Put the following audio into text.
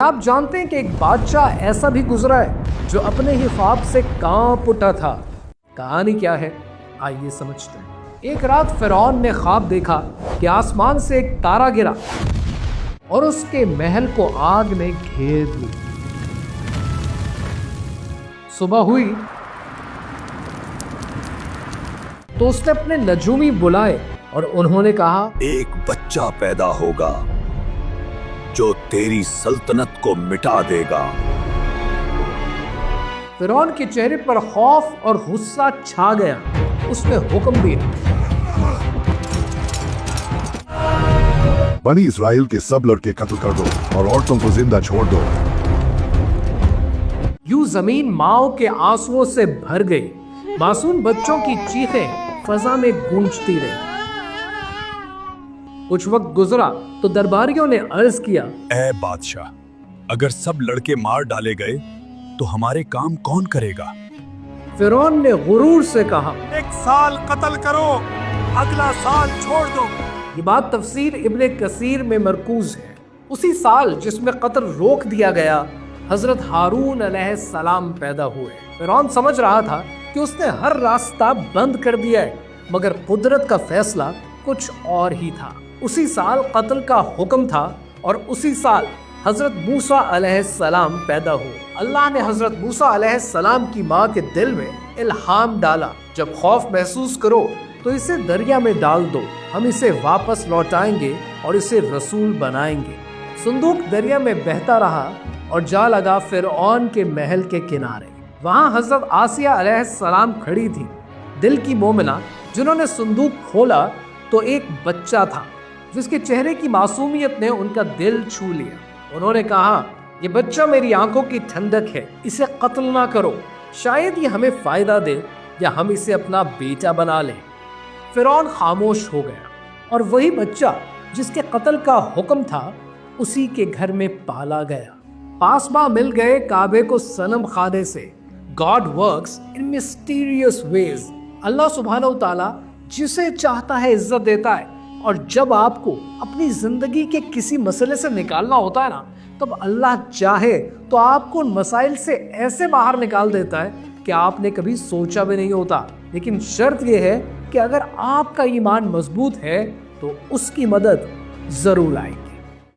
آپ جانتے ہیں کہ ایک بادشاہ ایسا بھی گزرا ہے جو اپنے ہی خواب سے کانپ اٹھا تھا۔ کہانی کیا ہے آئیے سمجھتے ہیں۔ ایک رات فرعون نے خواب دیکھا کہ آسمان سے ایک تارا گرا اور اس کے محل کو آگ نے گھیر لیا۔ صبح ہوئی تو اس نے اپنے نجومی بلائے اور انہوں نے کہا، ایک بچہ پیدا ہوگا جو تیری سلطنت کو مٹا دے گا۔ فرعون کے چہرے پر خوف اور غصہ چھا گیا۔ اس نے حکم دیا، بنی اسرائیل کے سب لڑکے قتل کر دو اور عورتوں کو زندہ چھوڑ دو۔ یوں زمین ماؤں کے آنسوؤں سے بھر گئی۔ معصوم بچوں کی چیخیں فضا میں گونجتی رہی۔ کچھ وقت گزرا تو درباریوں نے عرض کیا، اے بادشاہ، اگر سب لڑکے مار ڈالے گئے تو ہمارے کام کون کرے گا؟ فرعون نے غرور سے کہا، 1 سال قتل کرو، اگلا سال چھوڑ دو۔ یہ بات تفسیر ابن کثیر میں مرکوز ہے۔ اسی سال جس میں قتل روک دیا گیا، حضرت ہارون علیہ السلام پیدا ہوئے۔ فرعون سمجھ رہا تھا کہ اس نے ہر راستہ بند کر دیا ہے، مگر قدرت کا فیصلہ کچھ اور ہی تھا۔ اسی سال قتل کا حکم تھا اور اسی سال حضرت موسیٰ علیہ السلام پیدا ہوئے۔ اللہ نے حضرت موسیٰ علیہ السلام کی ماں کے دل میں الہام ڈالا، جب خوف محسوس کرو تو اسے دریا میں ڈال دو، ہم اسے واپس لوٹائیں گے اور اسے رسول بنائیں گے۔ صندوق دریا میں بہتا رہا اور جا لگا فرعون کے محل کے کنارے۔ وہاں حضرت آسیہ علیہ السلام کھڑی تھی، دل کی مومنہ، جنہوں نے صندوق کھولا تو ایک بچہ تھا جس کے چہرے کی معصومیت نے ان کا دل چھو لیا۔ انہوں نے کہا، یہ بچہ میری آنکھوں کی ٹھنڈک ہے، اسے قتل نہ کرو، شاید یہ ہمیں فائدہ دے یا ہم اسے اپنا بیٹا بنا لیں۔ فرعون خاموش ہو گیا اور وہی بچہ جس کے قتل کا حکم تھا اسی کے گھر میں پالا گیا۔ پاسباں مل گئے کعبے کو صنم خانے سے۔ God works in mysterious ways۔ اللہ سبحانہ و تعالیٰ جسے چاہتا ہے عزت دیتا ہے، اور جب آپ کو اپنی زندگی کے کسی مسئلے سے نکالنا ہوتا ہے نا، تب اللہ چاہے تو آپ کو ان مسائل سے ایسے باہر نکال دیتا ہے کہ آپ نے کبھی سوچا بھی نہیں ہوتا۔ لیکن شرط یہ ہے کہ اگر آپ کا ایمان مضبوط ہے تو اس کی مدد ضرور آئے گی۔